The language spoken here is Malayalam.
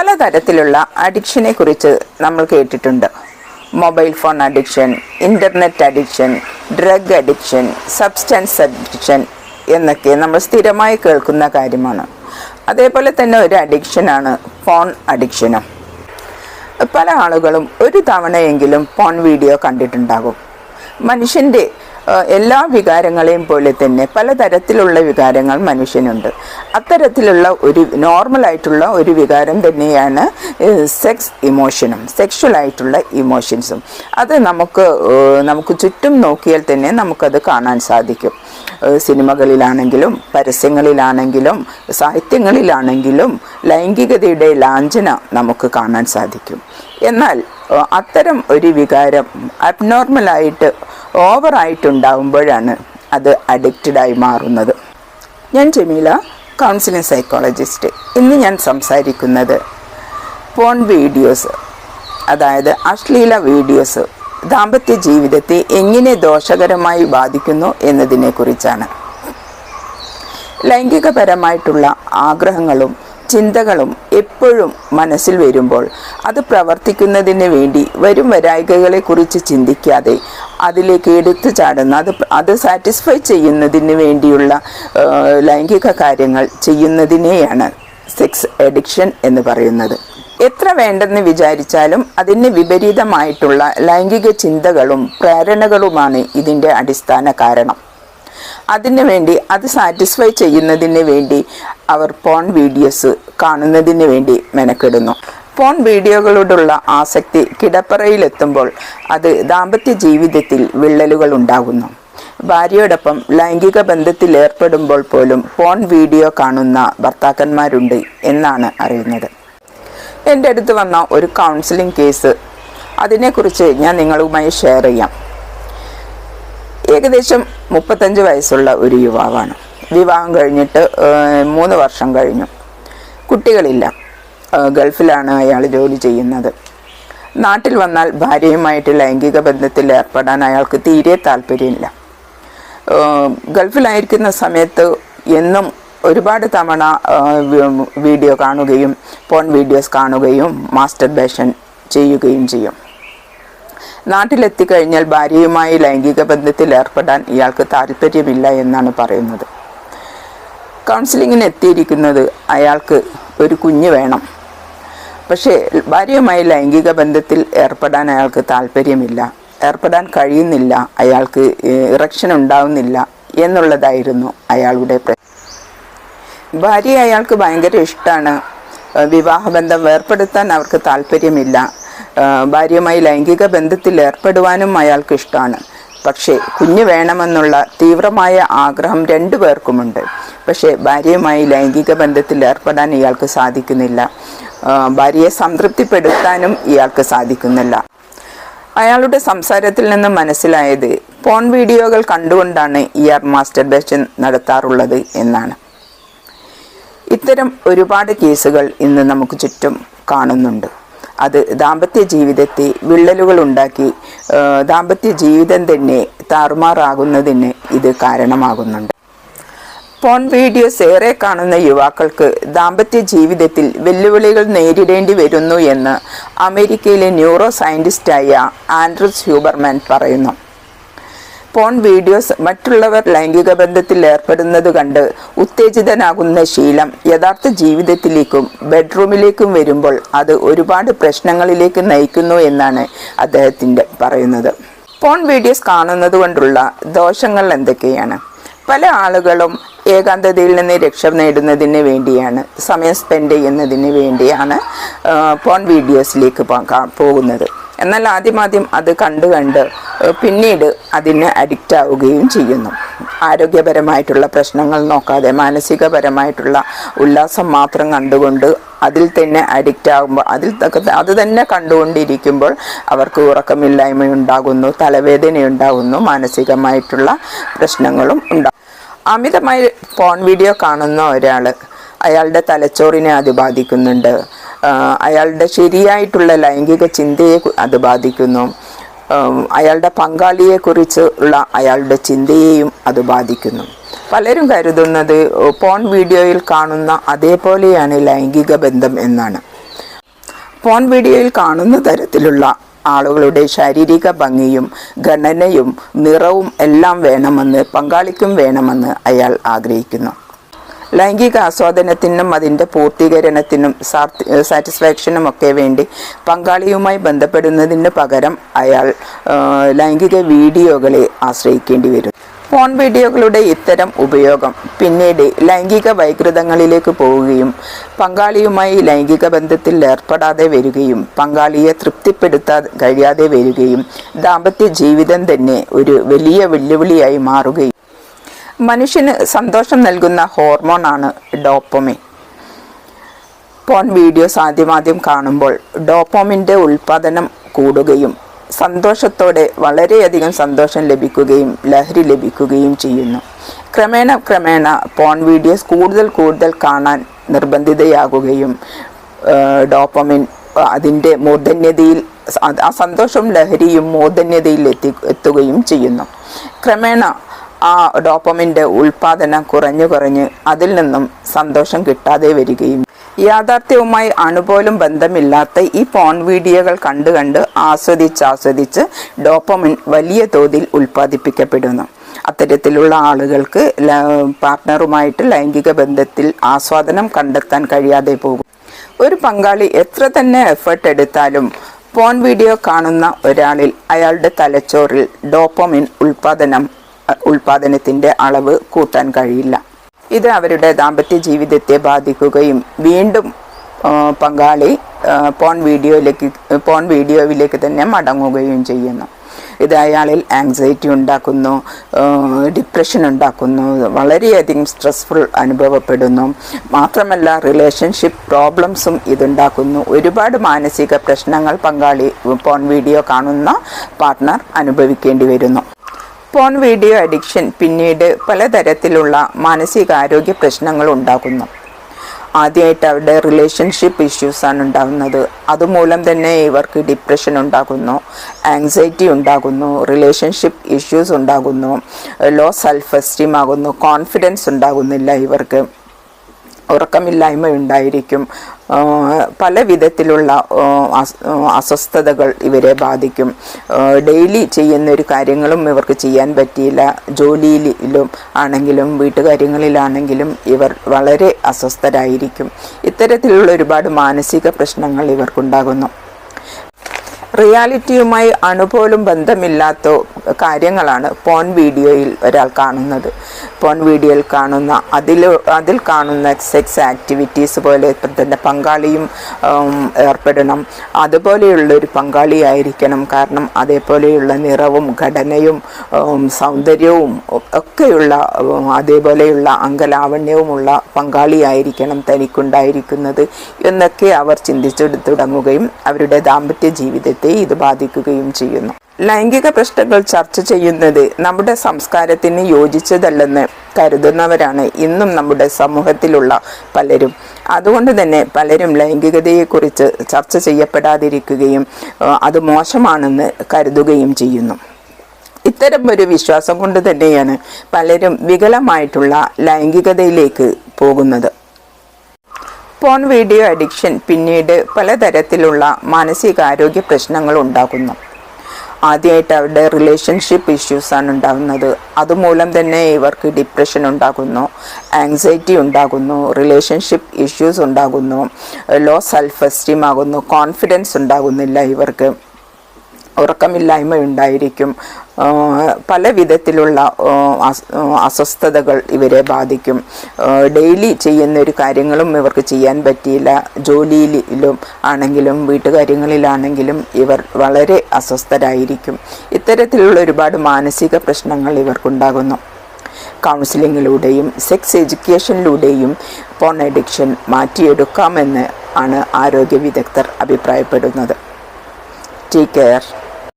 പലതരത്തിലുള്ള അഡിക്ഷനെ കുറിച്ച് നമ്മൾ കേട്ടിട്ടുണ്ട്. Mobile phone addiction, internet addiction, drug addiction, substance addiction എന്നൊക്കെ നമ്മൾ സ്ഥിരമായി കേൾക്കുന്ന കാര്യമാണ്. അതേപോലെ തന്നെ ഒരു അഡിക്ഷനാണ് ഫോൺ അഡിക്ഷനും. പല ആളുകളും ഒരു തവണയെങ്കിലും ഫോൺ വീഡിയോ കണ്ടിട്ടുണ്ടാകും. മനുഷ്യൻ്റെ എല്ലാ വികാരങ്ങളെയും പോലെ തന്നെ പലതരത്തിലുള്ള വികാരങ്ങൾ മനുഷ്യനുണ്ട്. അത്തരത്തിലുള്ള ഒരു നോർമലായിട്ടുള്ള ഒരു വികാരം തന്നെയാണ് സെക്ഷുവലായിട്ടുള്ള ഇമോഷൻസും. അത് നമുക്ക് ചുറ്റും നോക്കിയാൽ തന്നെ നമുക്കത് കാണാൻ സാധിക്കും. സിനിമകളിലാണെങ്കിലും പരസ്യങ്ങളിലാണെങ്കിലും സാഹിത്യങ്ങളിലാണെങ്കിലും ലൈംഗികതയുടെ ലാഞ്ചന നമുക്ക് കാണാൻ സാധിക്കും. എന്നാൽ അത്തരം ഒരു വികാരം അബ്നോർമലായിട്ട് ഓവറായിട്ടുണ്ടാകുമ്പോഴാണ് അത് അഡിക്റ്റഡായി മാറുന്നത്. ഞാൻ ജമീല, കൗൺസിലിംഗ് സൈക്കോളജിസ്റ്റ്. ഇന്ന് ഞാൻ സംസാരിക്കുന്നത് ഫോൺ വീഡിയോസ്, അതായത് അശ്ലീല വീഡിയോസ് ദാമ്പത്യ ജീവിതത്തെ എങ്ങനെ ദോഷകരമായി ബാധിക്കുന്നു എന്നതിനെക്കുറിച്ചാണ്. ലൈംഗികപരമായിട്ടുള്ള ആഗ്രഹങ്ങളും ചിന്തകളും എപ്പോഴും മനസ്സിൽ വരുമ്പോൾ അത് പ്രവർത്തിക്കുന്നതിന് വേണ്ടി വരും വരായികകളെക്കുറിച്ച് ചിന്തിക്കാതെ അതിലേക്ക് എടുത്തു ചാടുന്ന അത് സാറ്റിസ്ഫൈ ചെയ്യുന്നതിന് വേണ്ടിയുള്ള ലൈംഗിക കാര്യങ്ങൾ ചെയ്യുന്നതിനെയാണ് സെക്സ് അഡിക്ഷൻ എന്ന് പറയുന്നത്. എത്ര വേണ്ടെന്ന് വിചാരിച്ചാലും അതിന് വിപരീതമായിട്ടുള്ള ലൈംഗിക ചിന്തകളും പ്രേരണകളുമാണ് ഇതിൻ്റെ അടിസ്ഥാന കാരണം. അതിനു വേണ്ടി അത് സാറ്റിസ്ഫൈ ചെയ്യുന്നതിന് വേണ്ടി അവർ പോൺ വീഡിയോസ് കാണുന്നതിന് വേണ്ടി മെനക്കെടുന്നു. പോൺ വീഡിയോകളോടുള്ള ആസക്തി കിടപ്പറയിലെത്തുമ്പോൾ അത് ദാമ്പത്യ ജീവിതത്തിൽ വിള്ളലുകൾ ഉണ്ടാകുന്നു. ഭാര്യയോടൊപ്പം ലൈംഗിക ബന്ധത്തിൽ ഏർപ്പെടുമ്പോൾ പോലും പോൺ വീഡിയോ കാണുന്ന ഭർത്താക്കന്മാരുണ്ട് എന്നാണ് അറിയുന്നത്. എൻ്റെ അടുത്ത് വന്ന ഒരു കൗൺസിലിംഗ് കേസ്, അതിനെക്കുറിച്ച് ഞാൻ നിങ്ങളുമായി ഷെയർ ചെയ്യാം. ഏകദേശം 35 വയസ്സുള്ള ഒരു യുവാവാണ്. വിവാഹം കഴിഞ്ഞിട്ട് 3 വർഷം കഴിഞ്ഞു. കുട്ടികളില്ല. ഗൾഫിലാണ് അയാൾ ജോലി ചെയ്യുന്നത്. നാട്ടിൽ വന്നാൽ ഭാര്യയുമായിട്ട് ലൈംഗിക ബന്ധത്തിൽ ഏർപ്പെടാൻ അയാൾക്ക് തീരെ താല്പര്യമില്ല. ഗൾഫിലായിരിക്കുന്ന സമയത്ത് എന്നും ഒരുപാട് തവണ വീഡിയോ കാണുകയും പോൺ വീഡിയോസ് കാണുകയും മാസ്റ്റർബേഷൻ ചെയ്യുകയും ചെയ്യും. നാട്ടിലെത്തിക്കഴിഞ്ഞാൽ ഭാര്യയുമായി ലൈംഗിക ബന്ധത്തിൽ ഏർപ്പെടാൻ ഇയാൾക്ക് താല്പര്യമില്ല എന്നാണ് പറയുന്നത്. കൗൺസിലിങ്ങിന് എത്തിയിരിക്കുന്നത് അയാൾക്ക് ഒരു കുഞ്ഞ് വേണം. പക്ഷേ ഭാര്യയുമായി ലൈംഗിക ബന്ധത്തിൽ ഏർപ്പെടാൻ അയാൾക്ക് താല്പര്യമില്ല, ഏർപ്പെടാൻ കഴിയുന്നില്ല, അയാൾക്ക് ഇറക്ഷൻ ഉണ്ടാവുന്നില്ല എന്നുള്ളതായിരുന്നു അയാളുടെ പ്രശ്നം. ഭാര്യയെ അയാൾക്ക് ഭയങ്കര ഇഷ്ടമാണ്. വിവാഹബന്ധം വേർപ്പെടുത്താൻ അവർക്ക് താല്പര്യമില്ല. ഭാര്യയുമായി ലൈംഗിക ബന്ധത്തിൽ ഏർപ്പെടുവാനും അയാൾക്ക് ഇഷ്ടമാണ്. പക്ഷേ കുഞ്ഞ് വേണമെന്നുള്ള തീവ്രമായ ആഗ്രഹം 2 പേർക്കുമുണ്ട്. പക്ഷേ ഭാര്യയുമായി ലൈംഗിക ബന്ധത്തിൽ ഏർപ്പെടാൻ ഇയാൾക്ക് സാധിക്കുന്നില്ല. ഭാര്യയെ സംതൃപ്തിപ്പെടുത്താനും ഇയാൾക്ക് സാധിക്കുന്നില്ല. അയാളുടെ സംസാരത്തിൽ നിന്ന് മനസ്സിലായത് പോൺ വീഡിയോകൾ കണ്ടുകൊണ്ടാണ് ഇയാൾ മാസ്റ്റർബേഷൻ നടത്താറുള്ളത് എന്നാണ്. ഇത്തരം ഒരുപാട് കേസുകൾ ഇന്ന് നമുക്ക് ചുറ്റും കാണുന്നുണ്ട്. അത് ദാമ്പത്യ ജീവിതത്തെ വിള്ളലുകൾ ഉണ്ടാക്കി ദാമ്പത്യ ജീവിതം തന്നെ താറുമാറാകുന്നതിന് ഇത് കാരണമാകുന്നുണ്ട്. പോൺ വീഡിയോസ് ഏറെ കാണുന്ന യുവാക്കൾക്ക് ദാമ്പത്യ ജീവിതത്തിൽ വെല്ലുവിളികൾ നേരിടേണ്ടി വരുന്നു എന്ന് അമേരിക്കയിലെ ന്യൂറോ സയൻറ്റിസ്റ്റായ ആൻഡ്രൂസ് ഹ്യൂബർമാൻ പറയുന്നു. പോൺ വീഡിയോസ് മറ്റുള്ളവർ ലൈംഗിക ബന്ധത്തിൽ ഏർപ്പെടുന്നത് കണ്ട് ഉത്തേജിതനാകുന്ന ശീലം യഥാർത്ഥ ജീവിതത്തിലേക്കും ബെഡ്റൂമിലേക്കും വരുമ്പോൾ അത് ഒരുപാട് പ്രശ്നങ്ങളിലേക്ക് നയിക്കുന്നു എന്നാണ് അദ്ദേഹത്തിൻ്റെ പറയുന്നത്. പോൺ വീഡിയോസ് കാണുന്നത് കൊണ്ടുള്ള ദോഷങ്ങൾ എന്തൊക്കെയാണ്? പല ആളുകളും ഏകാന്തതയിൽ നിന്ന് രക്ഷ നേടുന്നതിന് വേണ്ടിയാണ്, സമയം സ്പെൻഡ് ചെയ്യുന്നതിന് വേണ്ടിയാണ് പോൺ വീഡിയോസിലേക്ക് പോകുന്നത്. എന്നാൽ ആദ്യം അത് കണ്ട് പിന്നീട് അതിന് അഡിക്റ്റ് ആവുകയും ചെയ്യുന്നു. ആരോഗ്യപരമായിട്ടുള്ള പ്രശ്നങ്ങൾ നോക്കാതെ മാനസികപരമായിട്ടുള്ള ഉല്ലാസം മാത്രം കണ്ടുകൊണ്ട് അതിൽ തന്നെ അഡിക്റ്റ് ആകുമ്പോൾ അത് തന്നെ കണ്ടുകൊണ്ടിരിക്കുമ്പോൾ അവർക്ക് ഉറക്കമില്ലായ്മ ഉണ്ടാകുന്നു, തലവേദന ഉണ്ടാകുന്നു, മാനസികമായിട്ടുള്ള പ്രശ്നങ്ങളും ഉണ്ടാകും. അമിതമായി ഫോൺ വീഡിയോ കാണുന്ന ഒരാൾ അയാളുടെ തലച്ചോറിനെ അത് ബാധിക്കുന്നുണ്ട്. അയാളുടെ ശരിയായിട്ടുള്ള ലൈംഗിക ചിന്തയെ അത് ബാധിക്കുന്നു. അയാളുടെ പങ്കാളിയെക്കുറിച്ചുള്ള അയാളുടെ ചിന്തയെയും അത് ബാധിക്കുന്നു. പലരും കരുതുന്നത് പോൺ വീഡിയോയിൽ കാണുന്ന അതേപോലെയാണ് ലൈംഗിക ബന്ധം എന്നാണ്. ഫോൺ വീഡിയോയിൽ കാണുന്ന തരത്തിലുള്ള ആളുകളുടെ ശാരീരിക ഭംഗിയും ഘടനയും നിറവും എല്ലാം വേണമെന്ന് പങ്കാളിക്കും വേണമെന്ന് അയാൾ ആഗ്രഹിക്കുന്നു. ലൈംഗിക ആസ്വാദനത്തിനും അതിൻ്റെ പൂർത്തീകരണത്തിനും സാറ്റിസ്ഫാക്ഷനും ഒക്കെ വേണ്ടി പങ്കാളിയുമായി ബന്ധപ്പെടുന്നതിന് പകരം അയാൾ ലൈംഗിക വീഡിയോകളെ ആശ്രയിക്കേണ്ടി വരും. ഫോൺ വീഡിയോകളുടെ ഇത്തരം ഉപയോഗം പിന്നീട് ലൈംഗിക വൈകൃതങ്ങളിലേക്ക് പോവുകയും പങ്കാളിയുമായി ലൈംഗിക ബന്ധത്തിൽ ഏർപ്പെടാതെ വരികയും പങ്കാളിയെ തൃപ്തിപ്പെടുത്താൻ കഴിയാതെ വരികയും ദാമ്പത്യ ജീവിതം തന്നെ ഒരു വലിയ വെല്ലുവിളിയായി മാറുകയും. മനുഷ്യന് സന്തോഷം നൽകുന്ന ഹോർമോണാണ് ഡോപ്പമിൻ. പോൺ വീഡിയോസ് ആദ്യം കാണുമ്പോൾ ഡോപ്പമിൻ്റെ ഉൽപ്പാദനം കൂടുകയും സന്തോഷത്തോടെ വളരെയധികം സന്തോഷം ലഭിക്കുകയും ലഹരി ലഭിക്കുകയും ചെയ്യുന്നു. ക്രമേണ പോൺ വീഡിയോസ് കൂടുതൽ കാണാൻ നിർബന്ധിതയാകുകയും ഡോപ്പമിൻ അതിൻ്റെ മൂർധന്യതയിൽ ആ സന്തോഷവും ലഹരിയും മൂർധന്യതയിൽ എത്തുകയും ചെയ്യുന്നു. ക്രമേണ ആ ഡോപ്പമിൻ്റെ ഉൽപ്പാദനം കുറഞ്ഞ് അതിൽ നിന്നും സന്തോഷം കിട്ടാതെ വരികയും യാഥാർത്ഥ്യവുമായി അണുപോലും ബന്ധമില്ലാത്ത ഈ പോൺ വീഡിയോകൾ കണ്ട് ആസ്വദിച്ച് ഡോപ്പമിൻ വലിയ തോതിൽ ഉൽപ്പാദിപ്പിക്കപ്പെടുന്നു. അത്തരത്തിലുള്ള ആളുകൾക്ക് പാർട്ട്ണറുമായിട്ട് ലൈംഗിക ബന്ധത്തിൽ ആസ്വാദനം കണ്ടെത്താൻ കഴിയാതെ പോകും. ഒരു പങ്കാളി എത്ര തന്നെ എഫേർട്ട് എടുത്താലും പോൺ വീഡിയോ കാണുന്ന ഒരാളിൽ അയാളുടെ തലച്ചോറിൽ ഡോപ്പമിൻ ഉൽപ്പാദനത്തിൻ്റെ അളവ് കൂട്ടാൻ കഴിയില്ല. ഇത് അവരുടെ ദാമ്പത്യ ജീവിതത്തെ ബാധിക്കുകയും വീണ്ടും പങ്കാളി പോൺ വീഡിയോയിലേക്ക് തന്നെ മടങ്ങുകയും ചെയ്യുന്നു. ഇത് അയാളിൽ ആങ്സൈറ്റി ഉണ്ടാക്കുന്നു, ഡിപ്രഷൻ ഉണ്ടാക്കുന്നു, വളരെയധികം സ്ട്രെസ്ഫുൾ അനുഭവപ്പെടുന്നു. മാത്രമല്ല റിലേഷൻഷിപ്പ് പ്രോബ്ലംസും ഇതുണ്ടാക്കുന്നു. ഒരുപാട് മാനസിക പ്രശ്നങ്ങൾ പങ്കാളി പോൺ വീഡിയോ കാണുന്ന പാർട്ട്ണർ അനുഭവിക്കേണ്ടി വരുന്നു. പോൺ വീഡിയോ അഡിക്ഷൻ പിന്നീട് പലതരത്തിലുള്ള മാനസികാരോഗ്യ പ്രശ്നങ്ങൾ ഉണ്ടാക്കുന്നു. ആദ്യമായിട്ട് അവരുടെ റിലേഷൻഷിപ്പ് ഇഷ്യൂസാണ് ഉണ്ടാകുന്നത്. അതുമൂലം തന്നെ ഇവർക്ക് ഡിപ്രഷൻ ഉണ്ടാകുന്നു, ആങ്സൈറ്റി ഉണ്ടാകുന്നു, റിലേഷൻഷിപ്പ് ഇഷ്യൂസ് ഉണ്ടാകുന്നു, ലോ സെൽഫ് എസ്റ്റീം ആകുന്നു, കോൺഫിഡൻസ് ഉണ്ടാകുന്നില്ല, ഇവർക്ക് ഉറക്കമില്ലായ്മ ഉണ്ടായിരിക്കും, പല വിധത്തിലുള്ള അസ്വസ്ഥതകൾ ഇവരെ ബാധിക്കും. ഡെയിലി ചെയ്യുന്നൊരു കാര്യങ്ങളും ഇവർക്ക് ചെയ്യാൻ പറ്റിയില്ല. ജോലിയിലും ആണെങ്കിലും വീട്ടുകാര്യങ്ങളിലാണെങ്കിലും ഇവർ വളരെ അസ്വസ്ഥരായിരിക്കും. ഇത്തരത്തിലുള്ള ഒരുപാട് മാനസിക പ്രശ്നങ്ങൾ ഇവർക്കുണ്ടാകുന്നു. റിയാലിറ്റിയുമായി അണുപോലും ബന്ധമില്ലാത്ത കാര്യങ്ങളാണ് പോൺ വീഡിയോയിൽ ഒരാൾ കാണുന്നത്. പോൺ വീഡിയോയിൽ കാണുന്ന അതിൽ കാണുന്ന സെക്സ് ആക്ടിവിറ്റീസ് പോലെ തന്നെ പങ്കാളിയും ഏർപ്പെടണം. അതുപോലെയുള്ളൊരു പങ്കാളിയായിരിക്കണം. കാരണം അതേപോലെയുള്ള നിറവും ഘടനയും സൗന്ദര്യവും ഒക്കെയുള്ള അതേപോലെയുള്ള അംഗലാവണ്യവുമുള്ള പങ്കാളിയായിരിക്കണം തനിക്കുണ്ടായിരിക്കുന്നത് എന്നൊക്കെ അവർ ചിന്തിച്ചു തുടങ്ങുകയും അവരുടെ ദാമ്പത്യ ജീവിതത്തെ ഇത് ബാധിക്കുകയും ചെയ്യുന്നു. ലൈംഗിക പ്രശ്നങ്ങൾ ചർച്ച ചെയ്യുന്നത് നമ്മുടെ സംസ്കാരത്തിന് യോജിച്ചതല്ലെന്ന് കരുതുന്നവരാണ് ഇന്നും നമ്മുടെ സമൂഹത്തിലുള്ള പലരും. അതുകൊണ്ട് തന്നെ പലരും ലൈംഗികതയെക്കുറിച്ച് ചർച്ച ചെയ്യപ്പെടാതിരിക്കുകയും അത് മോശമാണെന്ന് കരുതുകയും ചെയ്യുന്നു. ഇത്തരം ഒരു വിശ്വാസം കൊണ്ട് തന്നെയാണ് പലരും വികലമായിട്ടുള്ള ലൈംഗികതയിലേക്ക് പോകുന്നത്. പോൺ വീഡിയോ അഡിക്ഷൻ പിന്നീട് പലതരത്തിലുള്ള മാനസികാരോഗ്യ പ്രശ്നങ്ങൾ ഉണ്ടാകുന്നു. ആദ്യമായിട്ട് അവരുടെ റിലേഷൻഷിപ്പ് ഇഷ്യൂസാണ് ഉണ്ടാകുന്നത്. അതുമൂലം തന്നെ ഇവർക്ക് ഡിപ്രഷൻ ഉണ്ടാകുന്നു, ആങ്സൈറ്റി ഉണ്ടാകുന്നു, റിലേഷൻഷിപ്പ് ഇഷ്യൂസ് ഉണ്ടാകുന്നു, ലോ സെൽഫ് എസ്റ്റീം ആകുന്നു, കോൺഫിഡൻസ് ഉണ്ടാകുന്നില്ല, ഇവർക്ക് ഉറക്കമില്ലായ്മ ഉണ്ടായിരിക്കും, പല വിധത്തിലുള്ള അസ്വസ്ഥതകൾ ഇവരെ ബാധിക്കും. ഡെയിലി ചെയ്യുന്നൊരു കാര്യങ്ങളും ഇവർക്ക് ചെയ്യാൻ പറ്റിയില്ല. ജോലിയിലും ആണെങ്കിലും വീട്ടുകാര്യങ്ങളിലാണെങ്കിലും ഇവർ വളരെ അസ്വസ്ഥരായിരിക്കും. ഇത്തരത്തിലുള്ള ഒരുപാട് മാനസിക പ്രശ്നങ്ങൾ ഇവർക്കുണ്ടാകുന്നു. കൗൺസിലിങ്ങിലൂടെയും സെക്സ് എഡ്യൂക്കേഷനിലൂടെയും പോൺ അഡിക്ഷൻ മാറ്റിയെടുക്കാമെന്ന് ആണ് ആരോഗ്യ വിദഗ്ധർ അഭിപ്രായപ്പെടുന്നത്. Take care.